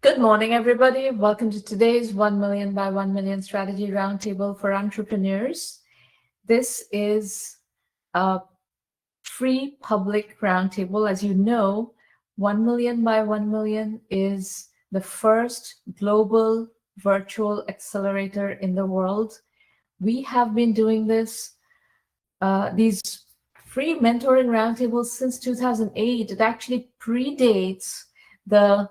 Good morning, everybody. Welcome to today's 1 million by 1 million strategy roundtable for entrepreneurs. This is a free public roundtable. As you know, 1 million by 1 million is the first global virtual accelerator in the world. We have been doing these free mentoring roundtables since 2008. It actually predates the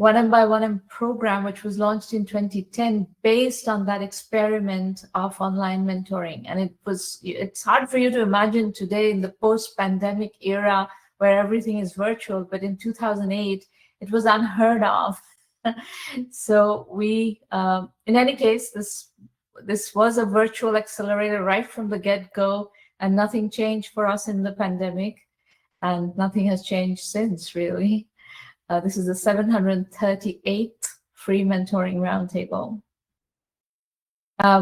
1Mby1M program, which was launched in 2010 based on that experiment of online mentoring. And it's hard for you to imagine today in the post-pandemic era where everything is virtual, but in 2008, it was unheard of. So in any case, this was a virtual accelerator right from the get-go, and nothing changed for us in the pandemic, and nothing has changed since, really. This is the 738th free mentoring roundtable.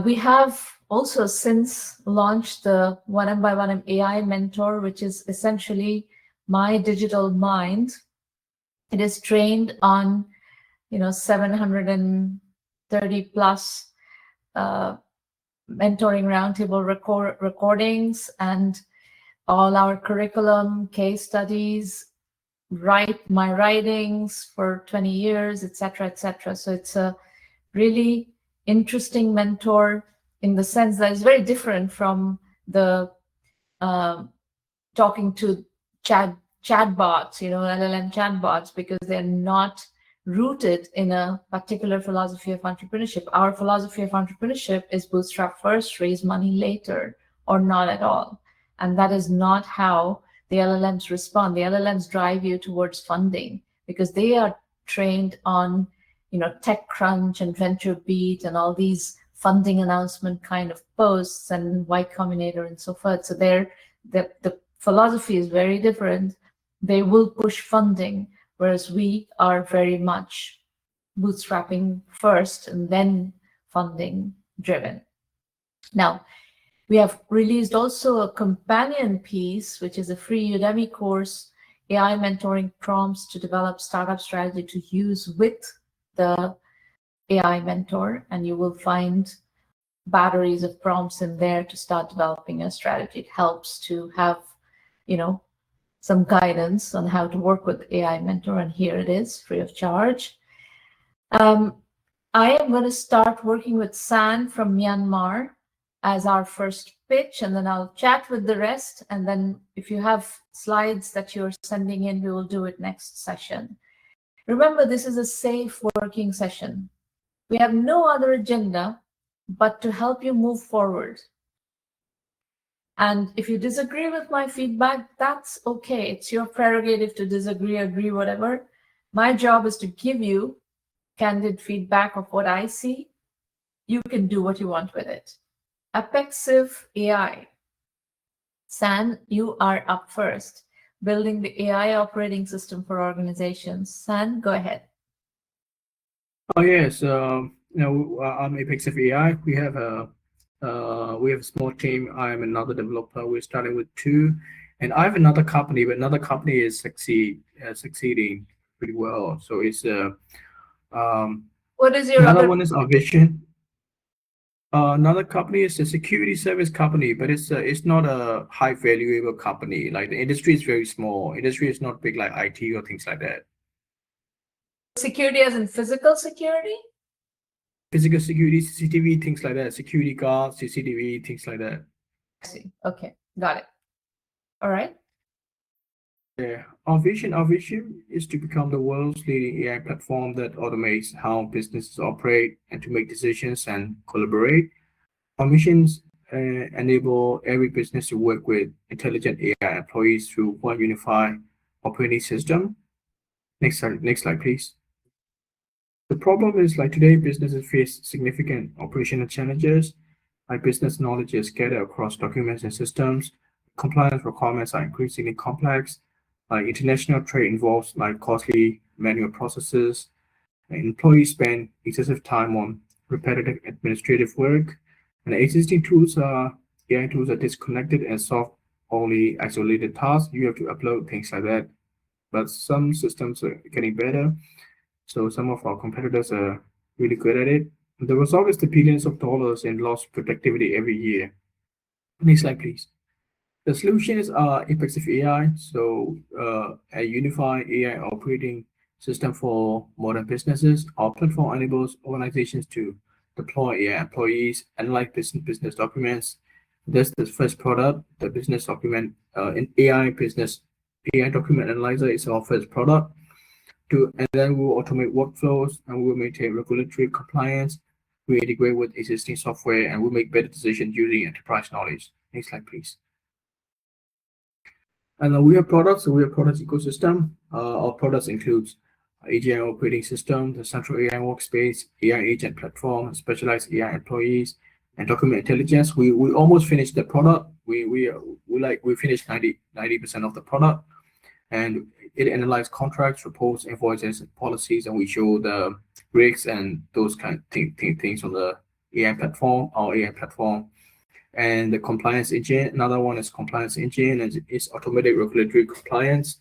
We have also since launched the 1Mby1M AI Mentor, which is essentially my digital mind. It is trained on, 730 plus mentoring roundtable recordings and all our curriculum, case studies, my writings for 20 years, etc., etc. So it's a really interesting mentor in the sense that it's very different from the talking to chatbots, LLM chatbots, because they're not rooted in a particular philosophy of entrepreneurship. Our philosophy of entrepreneurship is bootstrap first, raise money later, or not at all. And that is not how the LLMs respond. The LLMs drive you towards funding because they are trained on, TechCrunch and VentureBeat and all these funding announcement kind of posts and Y Combinator and so forth. So the philosophy is very different. They will push funding, whereas we are very much bootstrapping first and then funding driven. Now, we have released also a companion piece, which is a free Udemy course, AI mentoring prompts to develop startup strategy to use with the AI mentor. And you will find batteries of prompts in there to start developing a strategy. It helps to have, some guidance on how to work with AI mentor. And here it is, free of charge. I am going to start working with San from Myanmar as our first pitch, and then I'll chat with the rest. And then if you have slides that you're sending in, we will do it next session. Remember, this is a safe working session. We have no other agenda but to help you move forward. And if you disagree with my feedback, that's okay. It's your prerogative to disagree, agree, whatever. My job is to give you candid feedback of what I see. You can do what you want with it. Apexive AI. San, you are up first. Building the AI operating system for organizations. San, go ahead. Oh yes, I'm Apexive AI. We have a small team. I'm another developer. We're starting with 2, and I have another company, but another company is succeeding pretty well. So it's what is your another one is our vision. Another company is a security service company, but it's not a high valuable company. Like the industry is very small. Industry is not big like IT or things like that. Security as in physical security? Physical security, CCTV, things like that. Security guards, CCTV, things like that. I see. Okay, got it. All right. Yeah, our vision is to become the world's leading AI platform that automates how businesses operate and to make decisions and collaborate. Our missions enable every business to work with intelligent AI employees through one unified operating system. Next slide, please. The problem is like today, businesses face significant operational challenges. Like business knowledge is scattered across documents and systems. Compliance requirements are increasingly complex. International trade involves like costly manual processes. Employees spend excessive time on repetitive administrative work, and existing AI tools are disconnected and solve only isolated tasks. You have to upload things like that, but some systems are getting better. So some of our competitors are really good at it. The result is the billions of dollars in lost productivity every year. Next slide, please. The solutions are effective AI, so a unified AI operating system for modern businesses. Our platform enables organizations to deploy AI employees, analyze business documents. That's the first product, the business document in AI document analyzer is our first product. And then we will automate workflows and we will maintain regulatory compliance. We integrate with existing software and we make better decisions using enterprise knowledge. Next slide, please. And we have products, so we have products ecosystem. Our products includes AGI operating system, the central AI workspace, AI agent platform, specialized AI employees, and document intelligence. We almost finished the product. We finished 90% of the product, and it analyzes contracts, reports, invoices, and policies, and we show the risks and those kind of things on the AI platform, our AI platform. And the compliance engine, another one is compliance engine, and it's automated regulatory compliance.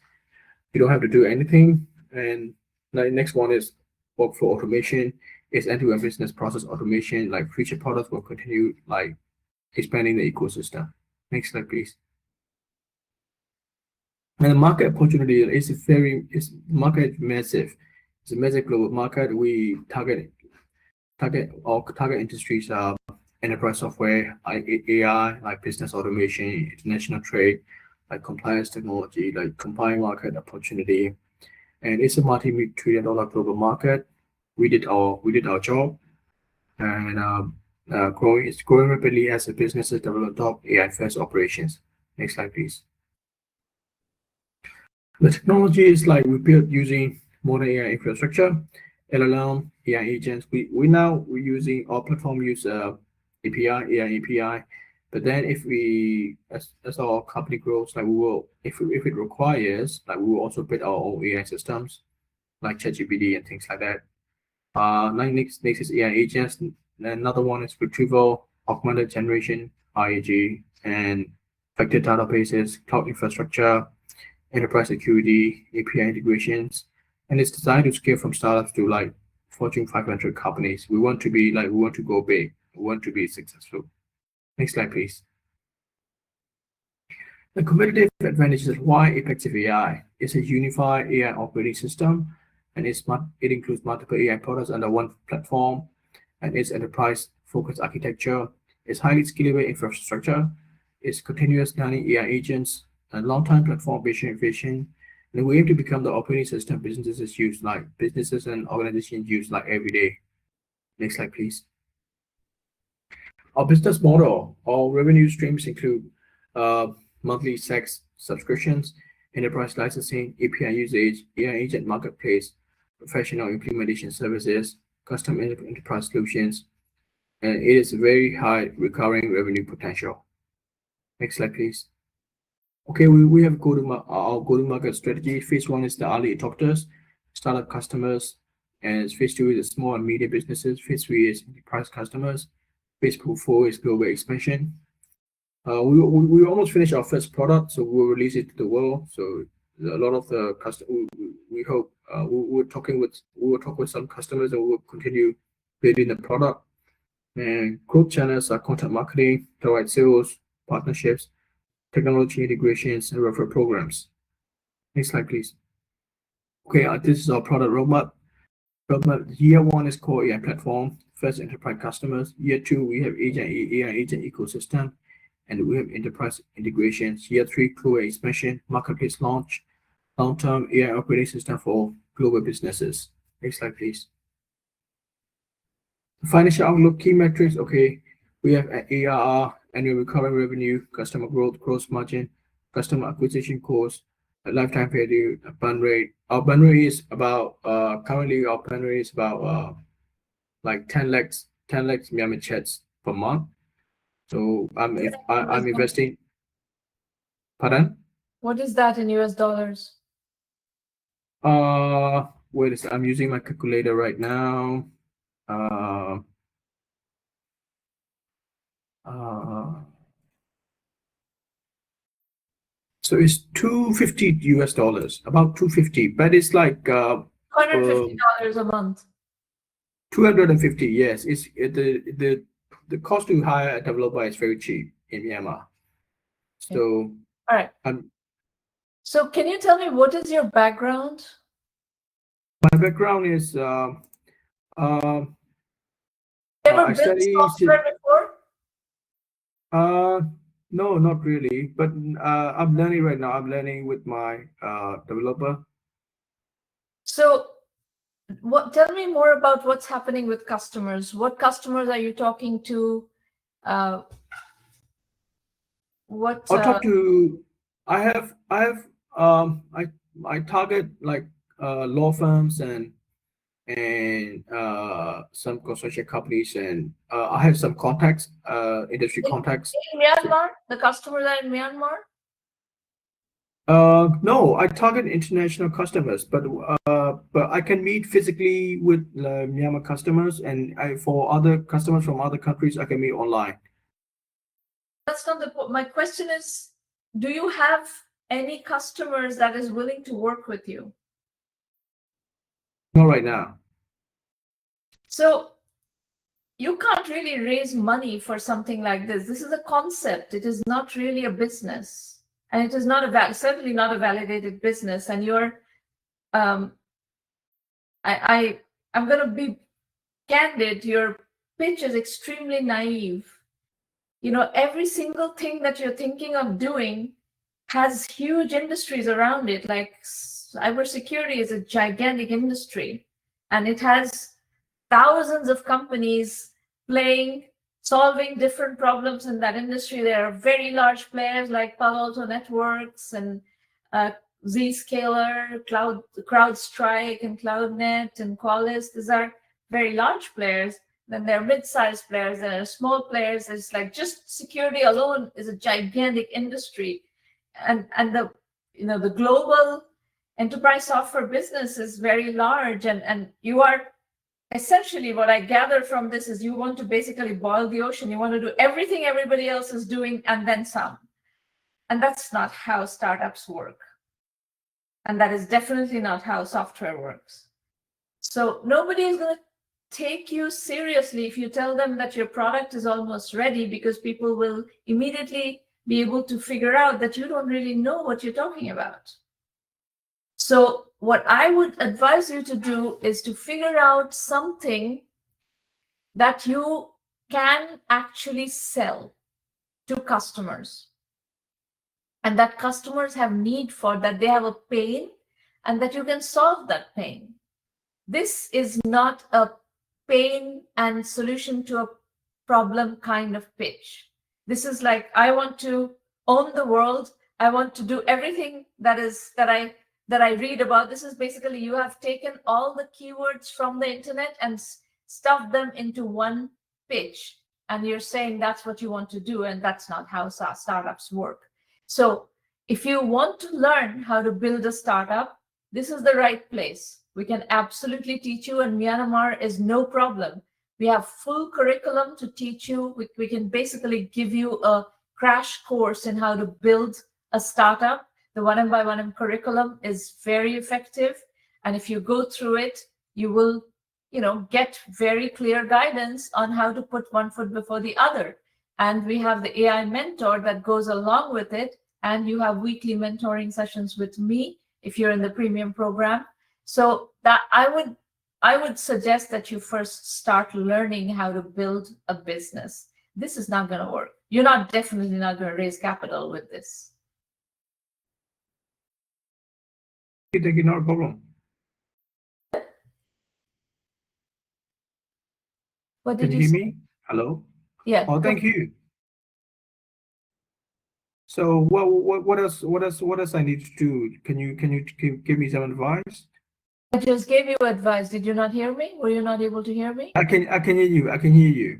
You don't have to do anything. And the next one is workflow automation. It's end-to-end business process automation. Like future products will continue like expanding the ecosystem. Next slide, please. And the market opportunity is market massive. It's a massive global market. We target industries are enterprise software, AI, like business automation, international trade, like compliance technology, like combined market opportunity. And it's a multi-trillion-dollar global market. We did our job, and it's growing rapidly as the businesses develop top AI-first operations. Next slide, please. The technology is like we built using modern AI infrastructure, LLM, AI agents. We're using our platform use API, AI API. But then if as our company grows, like we will, if it requires, like we will also build our own AI systems, like ChatGPT and things like that. Next is AI agents. Another one is retrieval, augmented generation, RAG, and vector databases, cloud infrastructure, enterprise security, API integrations, and it's designed to scale from startups to like Fortune 500 companies. We want to go big. We want to be successful. Next slide, please. The competitive advantage is why effective AI is a unified AI operating system, and it includes multiple AI products under one platform, and its enterprise-focused architecture. It's highly scalable infrastructure. It's continuous learning AI agents and long-term platform vision. And we aim to become the operating system businesses and organizations use like every day. Next slide, please. Our business model, our revenue streams include monthly SaaS subscriptions, enterprise licensing, API usage, AI agent marketplace, professional implementation services, custom enterprise solutions, and it is a very high recurring revenue potential. Next slide, please. Okay, we have our go-to-market strategy. Phase 1 is the early adopters, startup customers, and phase 2 is small and medium businesses. Phase 3 is enterprise customers. Phase 4 is global expansion. We almost finished our first product, so we'll release it to the world. So a lot of the customers, we hope we'll talk with some customers, and we'll continue building the product. And growth channels are content marketing, direct sales, partnerships, technology integrations, and referral programs. Next slide, please. Okay, this is our product roadmap. Year 1 is core AI platform, first enterprise customers. Year 2, we have AI agent ecosystem, and we have enterprise integrations. Year 3, global expansion, marketplace launch, long-term AI operating system for global businesses. Next slide, please. Financial outlook, key metrics. Okay, we have ARR, annual recurring revenue, customer growth, gross margin, customer acquisition cost, lifetime value, burn rate. Our burn rate is about currently our burn rate is about like 10 lakhs Myanmar chats per month. So I'm investing. Pardon? What is that in US dollars? Wait a second. I'm using my calculator right now. So it's $250, about 250, but it's like $250 a month. 250, yes. The cost to hire a developer is very cheap in Myanmar. Okay. So All right. So can you tell me what is your background? my background is Ever I built study software before? no, not really, but I'm learning right now. I'm learning with my developer. So tell me more about what's happening with customers. What customers are you talking to? Uh, what I'll talk to. I target like law firms and some construction companies, and I have some contacts, industry contacts. in Myanmar? The customers are in Myanmar? No, I target international customers, but I can meet physically with Myanmar customers, and for other customers from other countries, I can meet online. That's not the point. My question is, do you have any customers that is willing to work with you? Not right now. So you can't really raise money for something like this. This is a concept. It is not really a business, and it is not certainly not a validated business. And you're, I'm going to be candid. Your pitch is extremely naive. You know, every single thing that you're thinking of doing has huge industries around it. Like cybersecurity is a gigantic industry, and it has thousands of companies solving different problems in that industry. There are very large players like Palo Alto Networks and Zscaler, CrowdStrike, and CloudNet and Qualys. These are very large players. Then there are mid-sized players, there are small players. It's like just security alone is a gigantic industry, and the global enterprise software business is very large, and you are essentially, what I gather from this is you want to basically boil the ocean. You want to do everything everybody else is doing and then some. And that's not how startups work. And that is definitely not how software works. So nobody is going to take you seriously if you tell them that your product is almost ready, because people will immediately be able to figure out that you don't really know what you're talking about. So what I would advise you to do is to figure out something that you can actually sell to customers, and that customers have need for, that they have a pain, and that you can solve that pain. This is not a pain and solution to a problem kind of pitch. This is like, I want to own the world. I want to do everything that I read about. This is basically, you have taken all the keywords from the internet and stuffed them into one pitch, and you're saying that's what you want to do, and that's not how startups work. So if you want to learn how to build a startup, this is the right place. We can absolutely teach you, and Myanmar is no problem. We have full curriculum to teach you. We can basically give you a crash course in how to build a startup. The 1M curriculum is very effective, and if you go through it, you will, get very clear guidance on how to put one foot before the other. And we have the AI mentor that goes along with it, and you have weekly mentoring sessions with me if you're in the premium program. So that I would suggest that you first start learning how to build a business. This is not going to work. You're definitely not going to raise capital with this. Thank you, not a problem. What did Can you hear me? Hello? Yeah. Oh, thank you. So what else I need to do? Can you give me some advice? I just gave you advice. Did you not hear me? Were you not able to hear me? I can hear you. I can hear you.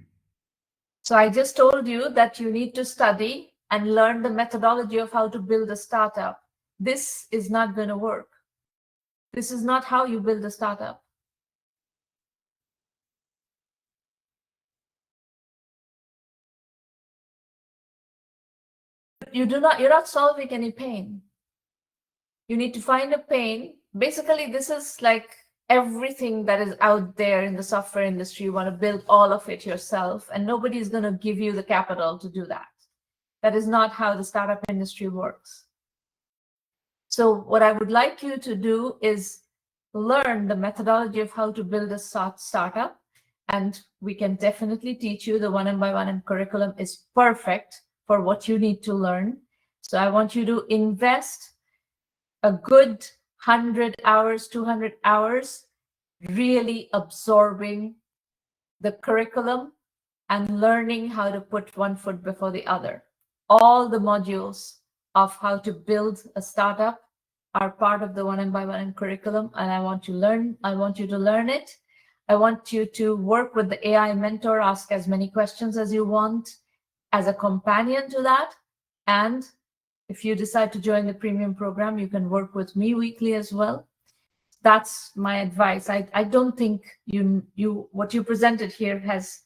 So I just told you that you need to study and learn the methodology of how to build a startup. This is not going to work. This is not how you build a startup. You're not solving any pain. You need to find a pain. Basically, this is like everything that is out there in the software industry. You want to build all of it yourself, and nobody is going to give you the capital to do that. That is not how the startup industry works. So what I would like you to do is learn the methodology of how to build a startup, and we can definitely teach you. The 1M curriculum is perfect for what you need to learn. So I want you to invest a good 100 hours, 200 hours, really absorbing the curriculum and learning how to put one foot before the other. All the modules of how to build a startup are part of the 1M curriculum, and I want you to learn it. I want you to work with the AI mentor, ask as many questions as you want as a companion to that. And if you decide to join the premium program, you can work with me weekly as well. That's my advice. I don't think what you presented here has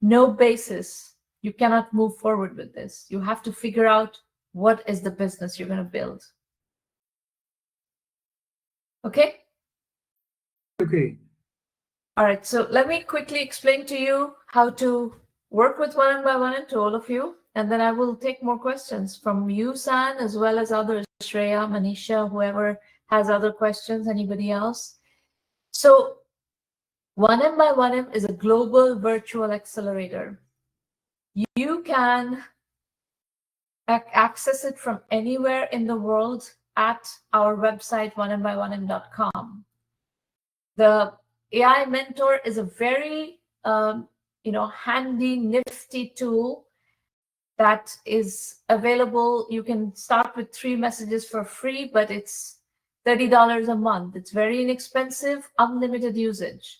no basis. You cannot move forward with this. You have to figure out what is the business you're going to build. Okay? Okay. All right. So let me quickly explain to you how to work with 1M to all of you. And then I will take more questions from you, San, as well as others, Shreya, Manisha, whoever has other questions, anybody else. So 1M is a global virtual accelerator. You can access it from anywhere in the world at our website, 1Mby1M.com. The AI mentor is a very handy, nifty tool that is available. You can start with 3 messages for free, but it's $30 a month. It's very inexpensive, unlimited usage.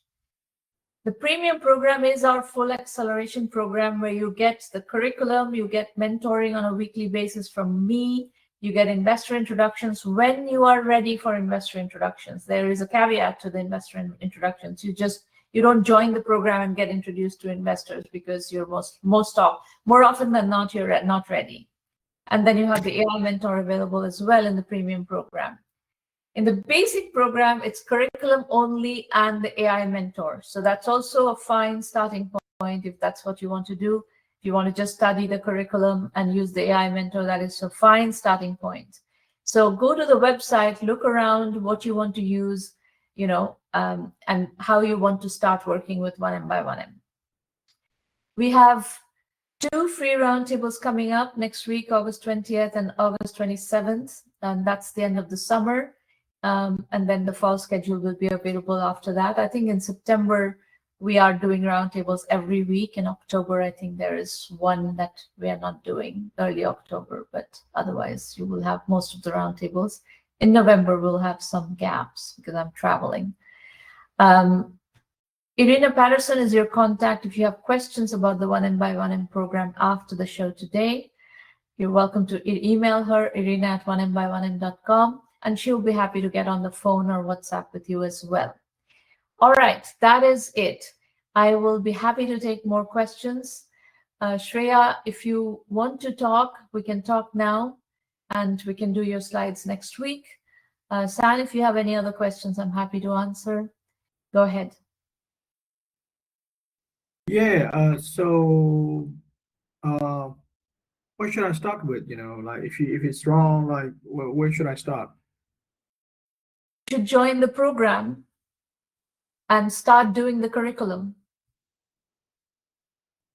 The premium program is our full acceleration program where you get the curriculum, you get mentoring on a weekly basis from me, you get investor introductions when you are ready for investor introductions. There is a caveat to the investor introductions. You don't join the program and get introduced to investors because you're more often than not, you're not ready. And then you have the AI mentor available as well in the premium program. In the basic program, it's curriculum only and the AI mentor. So that's also a fine starting point if that's what you want to do. If you want to just study the curriculum and use the AI mentor, that is a fine starting point. So go to the website, look around what you want to use, and how you want to start working with 1M. We have 2 free roundtables coming up next week, August 20th and August 27th, and that's the end of the summer. And then the fall schedule will be available after that. I think in September, we are doing roundtables every week. In October, I think there is one that we are not doing, early October, but otherwise you will have most of the roundtables. In November, we'll have some gaps because I'm traveling. Irina Patterson is your contact if you have questions about the 1M program after the show today. You're welcome to email her, irina@1M1M.com, and she'll be happy to get on the phone or WhatsApp with you as well. All right, that is it. I will be happy to take more questions. Shreya, if you want to talk, we can talk now, and we can do your slides next week. San, if you have any other questions, I'm happy to answer. Go ahead. Yeah. What should I start with? Like if it's wrong, like where should I start? To join the program and start doing the curriculum.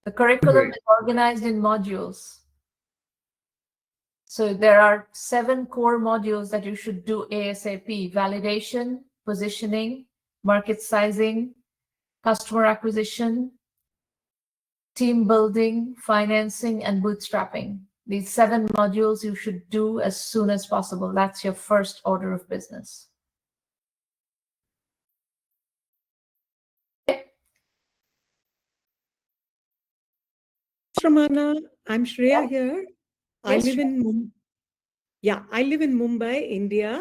The curriculum is organized in modules. So there are 7 core modules that you should do ASAP: validation, positioning, market sizing, customer acquisition, team building, financing, and bootstrapping. These 7 modules you should do as soon as possible. That's your first order of business. Sramana, I'm Shreya here. Yes, I live in Mumbai, India.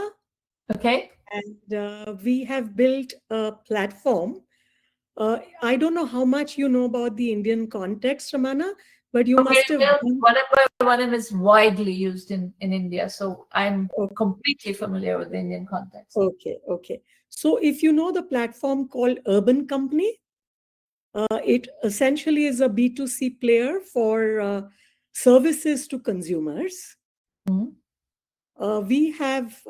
Okay. And we have built a platform. I don't know how much you know about the Indian context, Sramana, but you must have done. 1Mby1M is widely used in India, so I'm Oh, completely familiar with the Indian context. okay, okay. So if you know the platform called Urban Company, it essentially is a B2C player for services to consumers. Mhm. We have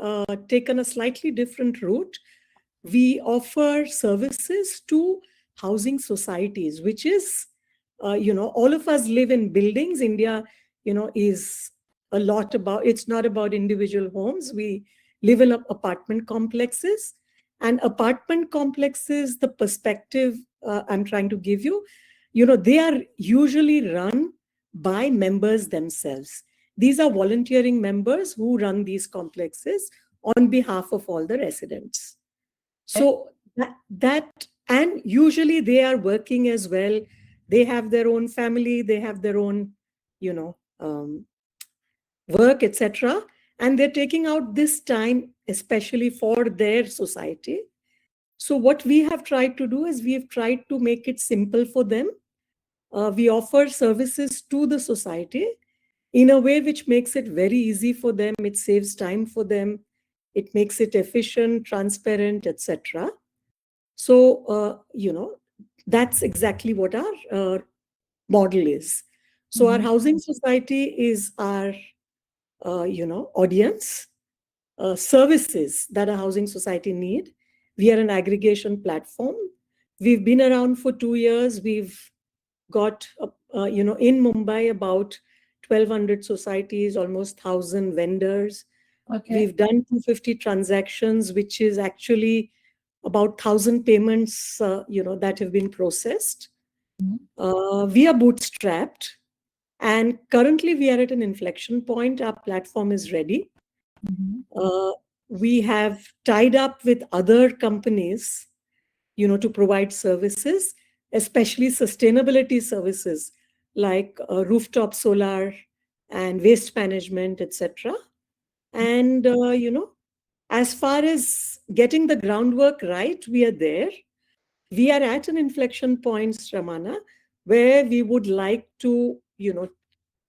taken a slightly different route. We offer services to housing societies, which is, all of us live in buildings. India, is a lot about, it's not about individual homes. We live in apartment complexes. And apartment complexes, the perspective I'm trying to give you, they are usually run by members themselves. These are volunteering members who run these complexes on behalf of all the residents. So and usually they are working as well. They have their own family, they have their own, work, etc. And they're taking out this time, especially for their society. So what we have tried to do is we have tried to make it simple for them. We offer services to the society in a way which makes it very easy for them. It saves time for them. It makes it efficient, transparent, etc. So, that's exactly what our model is. So our Mhm. housing society is our, audience, services that a housing society need. We are an aggregation platform. We've been around for 2 years. We've got, in Mumbai about 1,200 societies, almost 1,000 vendors. Okay. We've done 250 transactions, which is actually about 1,000 payments, that have been processed. Mhm. We are bootstrapped, and currently we are at an inflection point. Our platform is ready. Mhm. We have tied up with other companies, to provide services, especially sustainability services like rooftop solar and waste management, etc. And, as far as getting the groundwork right, we are there. We are at an inflection point, Sramana, where we would like to,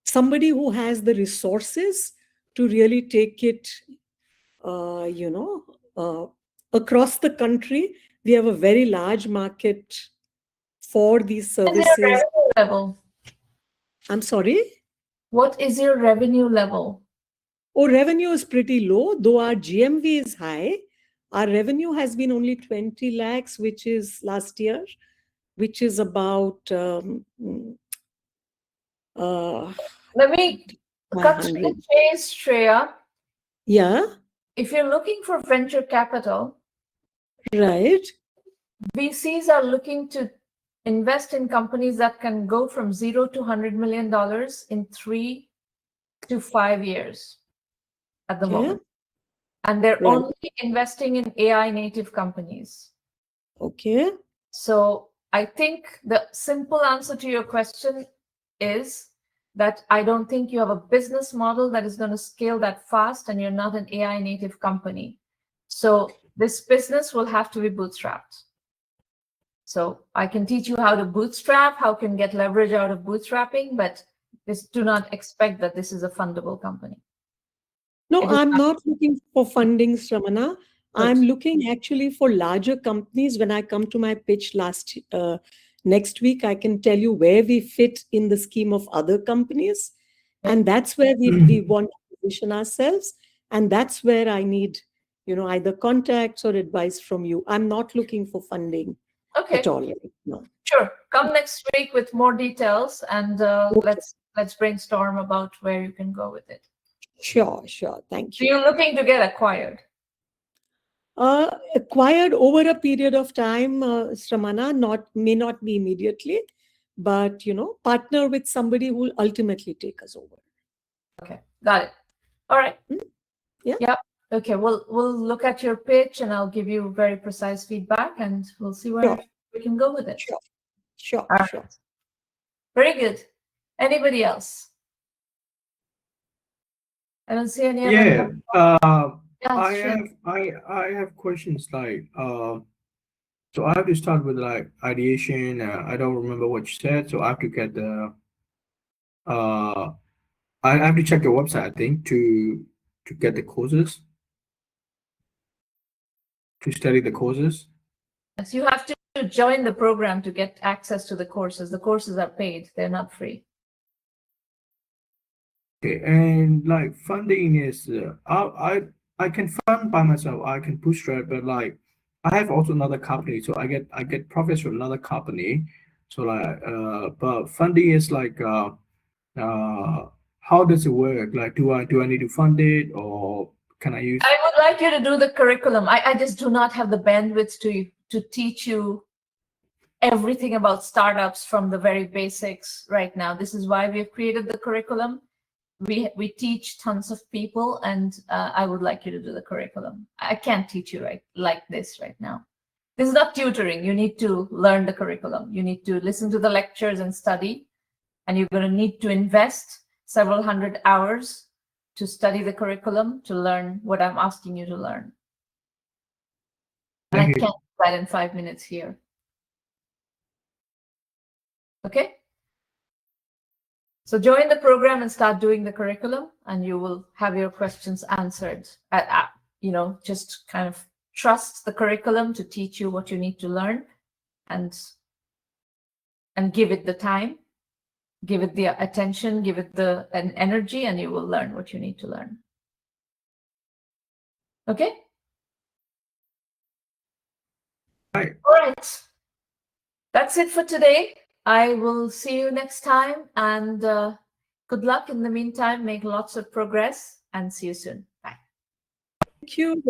somebody who has the resources to really take it, uh, you know, uh, across the country. We have a very large market for these What is your services. revenue level? I'm sorry. What is your revenue level? Oh, revenue is pretty low, though our GMV is high. Our revenue has been only 20 lakhs, which is last year, which is about uh, Let me cut to the 500. chase, Shreya. Yeah, If you're looking for venture capital, right. VCs are looking to invest in companies that can go from 0 to $100 million in 3 to 5 years at the Okay, moment. And they're right. only investing in AI native companies. Okay. So I think the simple answer to your question is that I don't think you have a business model that is going to scale that fast, and you're not an AI native company. So this business will have to be bootstrapped. So I can teach you how to bootstrap, how can get leverage out of bootstrapping, but do not expect that this is a fundable company. No, It is I'm not not looking for funding, Sramana. I'm good. looking actually for larger companies. When I come to my pitch next week, I can tell you where we fit in the scheme of other companies. Okay. And that's where we want to position ourselves. And that's where I need, either contacts or advice from you. I'm not looking for funding at Okay, all. No. sure. Come next week with more details, and Okay. let's brainstorm about where you can go with it. Sure, sure. Thank So you. you're looking to get acquired. Acquired over a period of time, Sramana, may not be immediately, but partner with somebody who will ultimately take us over. Okay, got it. All right. Yeah. Yep. Okay, we'll look at your pitch, and I'll give you very precise feedback, and we'll see where Sure, we can go with it. sure, sure, All sure. right. Very good. Anybody else? I don't see any other Yeah, hand. Yeah, sure. I have questions like so I have to start with like ideation. I don't remember what you said, so I have to get the I have to check your website, I think, to get the courses, to study the courses. Yes, you have to join the program to get access to the courses. The courses are paid; they're not free. Okay, and like funding is, I can fund by myself. I can bootstrap, but like I have also another company, so I get profits from another company. So like, but funding is like, how does it work? Like, do I need to fund it, or can I use? I would like you to do the curriculum. I just do not have the bandwidth to teach you everything about startups from the very basics right now. This is why we've created the curriculum. We teach tons of people, and I would like you to do the curriculum. I can't teach you like this right now. This is not tutoring. You need to learn the curriculum. You need to listen to the lectures and study, and you're going to need to invest several hundred hours to study the curriculum to learn what I'm asking you to learn. And I Thank you. can't do that in 5 minutes here. Okay? So join the program and start doing the curriculum, and you will have your questions answered. Just kind of trust the curriculum to teach you what you need to learn, and give it the time, give it the attention, give it an energy, and you will learn what you need to learn. Okay? Right. All right. That's it for today. I will see you next time, and good luck in the meantime. Make lots of progress, and see you soon. Bye. Thank you.